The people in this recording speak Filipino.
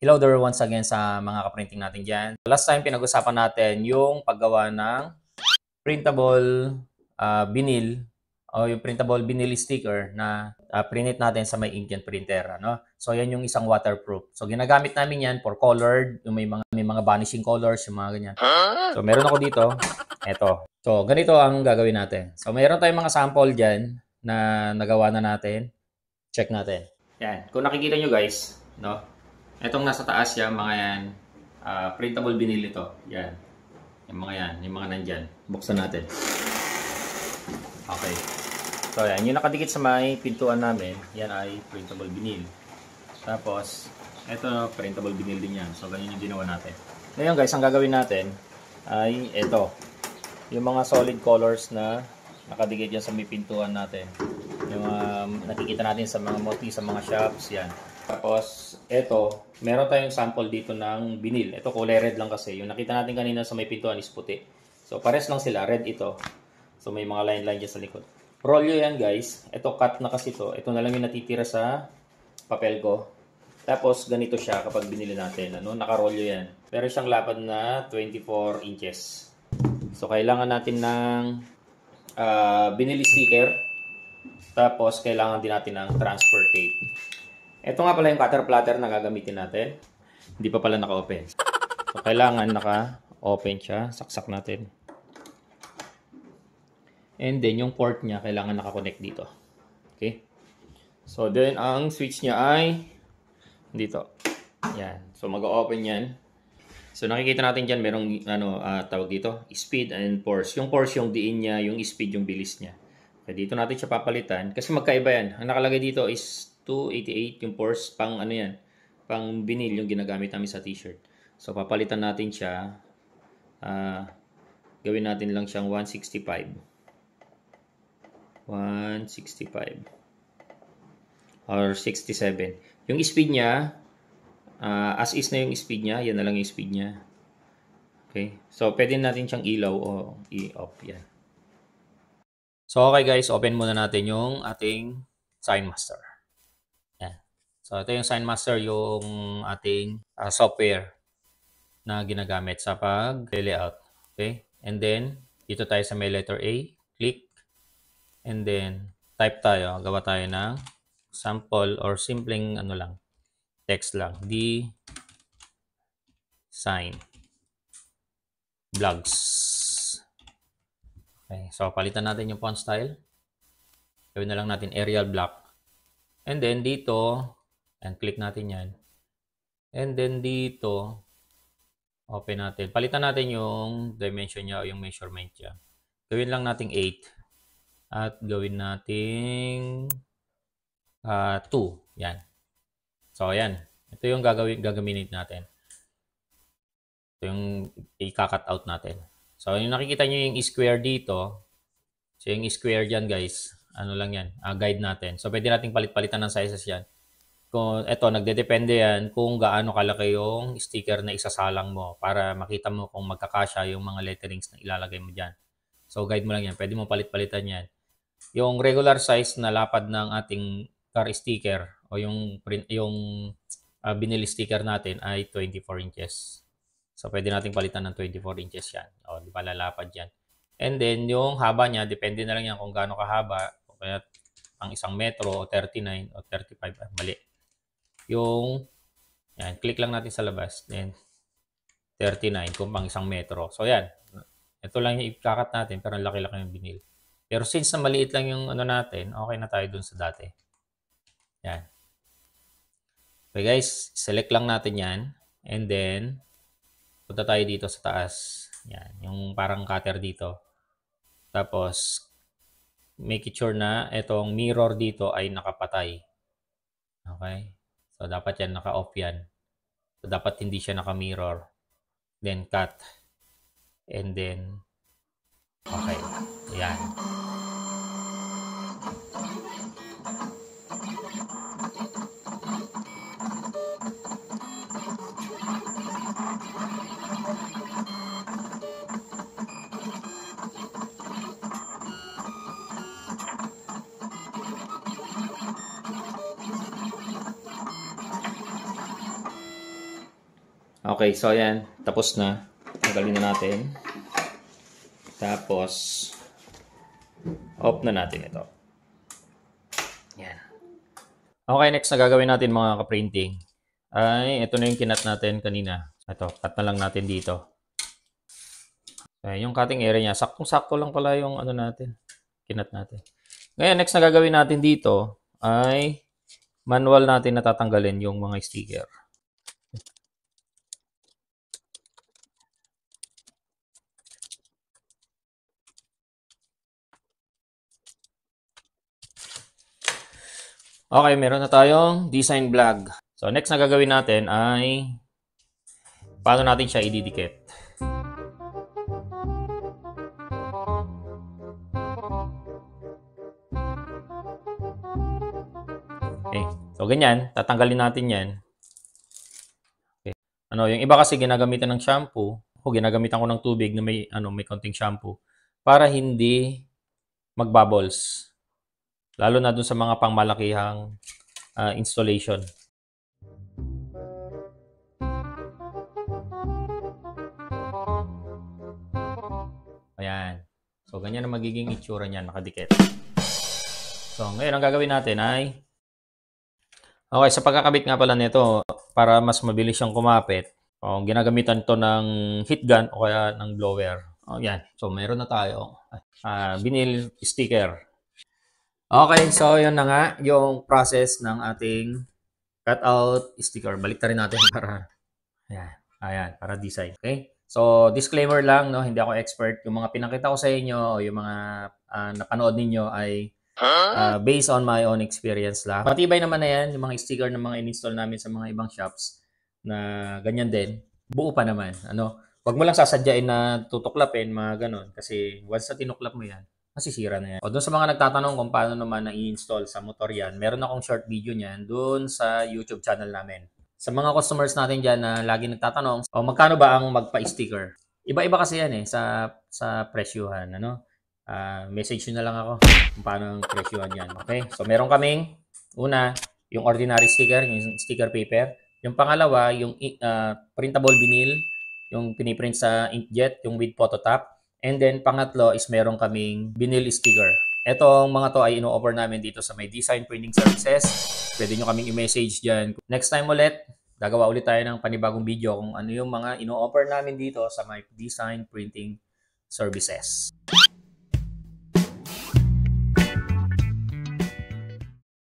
Hello there once again sa mga kaprinting natin dyan. Last time pinag-usapan natin yung paggawa ng printable vinyl o yung printable vinyl sticker na print natin sa may inkjet printer. Ano? So yan yung isang waterproof. So ginagamit namin yan for colored, yung may mga vanishing colors, yung mga ganyan. So meron ako dito, eto. So ganito ang gagawin natin. So meron tayong mga sample dyan na nagawa na natin. Check natin. Yan. Kung nakikita nyo guys, no? Etong nasa taas yan, mga yan, printable vinyl ito. Yan. Yung mga nandyan. Buksan natin. Okay. So yan, yung nakadikit sa may pintuan namin, yan ay printable vinyl. Tapos, ito printable vinyl din yan. So ganyan yung ginawa natin. Ngayon guys, ang gagawin natin ay ito. Yung mga solid colors na nakadikit yan sa may pintuan natin. Yung nakikita natin sa mga mostly sa mga shops, yan. Tapos, ito, meron tayong sample dito ng vinyl. Ito, kulay red lang kasi. Yung nakita natin kanina sa may pintuan is puti. So, pares lang sila. Red ito. So, may mga line-line dyan sa likod. Rolyo yan, guys. Ito, cut na kasi ito. Ito na lang yung natitira sa papel ko. Tapos, ganito siya kapag binili natin. Ano? Nakarolyo yan. Pero siyang lapad na 24 inches. So, kailangan natin ng vinyl sticker. Tapos, kailangan din natin ng transfer tape. Ito nga pala yung cutter platter na gagamitin natin. Hindi pa pala naka-open. So, kailangan naka-open siya. Saksak natin. And then, yung port niya, kailangan naka-connect dito. Okay? So, then, ang switch niya ay dito. Yan. So, mag-open yan. So, nakikita natin dyan, merong tawag dito, speed and force. Yung force yung diin niya, yung speed yung bilis niya. Okay, dito natin siya papalitan. Kasi magkaiba yan. Ang nakalagay dito is 288 yung force pang ano yan, pang vinyl yung ginagamit namin sa t-shirt. So papalitan natin siya, gawin natin lang siyang 165 or 67. Yung speed niya, as is na yung speed niya, yan na lang yung speed niya. Okay, so pwede natin siyang ilaw o i-off yan. So okay guys, open muna natin yung ating SignMaster. So, ito yung SignMaster, yung ating software na ginagamit sa pag-layout. Okay? And then, dito tayo sa may letter A. Click. And then, type tayo. Gawa tayo ng sample or simpleng text lang. Sign. Blogs. Okay. So, palitan natin yung font style. Gawin na lang natin Arial Black. And then, dito, and click natin yan. And then dito, open natin. Palitan natin yung dimension niya o yung measurement niya. Gawin lang natin 8. At gawin natin 2. Yan. So, yan. Ito yung gagamitin natin. Ito yung i-cut out natin. So, yung nakikita nyo yung square dito. So, yung square dyan guys, ano lang yan, guide natin. So, pwede natin palit-palitan ng sizes yan. Kung ito, nagdedepende yan kung gaano kalaki yung sticker na isasalang mo para makita mo kung magkakasya yung mga letterings na ilalagay mo dyan. So, guide mo lang yan. Pwede mo palit-palitan yan. Yung regular size na lapad ng ating car sticker o yung vinyl sticker natin ay 24 inches. So, pwede natin palitan ng 24 inches yan. O, di ba lalapad yan. And then, yung haba niya, depende na lang yan kung gaano kahaba. O kaya, ang 1 metro o 39 o 35, mali. Yung, yan, click lang natin sa labas. Then, 39 kung pang 1 metro. So, yan. Ito lang yung ikakat natin, pero ang laki-laki yung vinyl. Pero since na maliit lang yung natin, okay na tayo dun sa dati. Yan. Okay guys, select lang natin yan. And then, punta tayo dito sa taas. Yan, yung parang cutter dito. Tapos, make sure na itong mirror dito ay nakapatay. Okay? So, dapat yan, naka-off yan. So, dapat hindi siya naka-mirror. Then, cut. And then, okay. Yan. Okay, so ayan. Tapos na. Tanggalin na natin. Tapos, off na natin ito. Yan. Okay, next na gagawin natin mga ka-printing ay ito na yung kinat natin kanina. Ito, cut na lang natin dito. Yung cutting area niya, saktong-sakto lang pala yung ano natin, kinat natin. Ngayon, next na gagawin natin dito ay manual natin natatanggalin yung mga sticker. Okay, meron na tayong design vlog. So, next na gagawin natin ay paano natin siya ididikit. Okay, so ganyan, tatanggalin natin yan. Okay. Yung iba kasi ginagamitan ng shampoo, o ginagamitan ko ng tubig na may konting shampoo para hindi magbubbles. Lalo na dun sa mga pangmalakihang installation. Ayan. So, ganyan ang magiging itsura niyan, nakadikit. So, ngayon ang gagawin natin ay okay, sa pagkakabit nga pala nito, para mas mabilis siyang kumapit, ginagamitan to ng heat gun o kaya ng blower. Yan. So, meron na tayo vinyl sticker. Okay, so yun na nga yung process ng ating cutout sticker. Balik rin natin para para design. Okay? So, disclaimer lang, no, hindi ako expert. Yung mga pinakita ko sa inyo o yung mga napanood ninyo ay based on my own experience lang. Matibay naman na yan, yung mga sticker na mga in-install namin sa mga ibang shops na ganyan din. Buo pa naman. Wag mo lang sasadyain na tutuklapin, mga ganon. Kasi once na tinuklap mo yan, masisira na yan. O doon sa mga nagtatanong kung paano naman na-i-install sa motor yan, meron akong short video niyan doon sa YouTube channel namin. Sa mga customers natin dyan na lagi nagtatanong, magkano ba ang magpa-sticker? Iba-iba kasi yan sa presyuhan. Message nyo na lang ako kung paano ang presyuhan yan. Okay? So, meron kaming una, yung ordinary sticker, yung sticker paper. Yung pangalawa, yung printable vinyl, yung piniprint sa inkjet, yung with phototop. And then, pangatlo is meron kaming vinyl sticker. Etong mga to ay ino-offer namin dito sa may Design Printing Services. Pwede nyo kaming i-message dyan. Next time ulit, gagawa ulit tayo ng panibagong video kung ano yung mga ino-offer namin dito sa may Design Printing Services.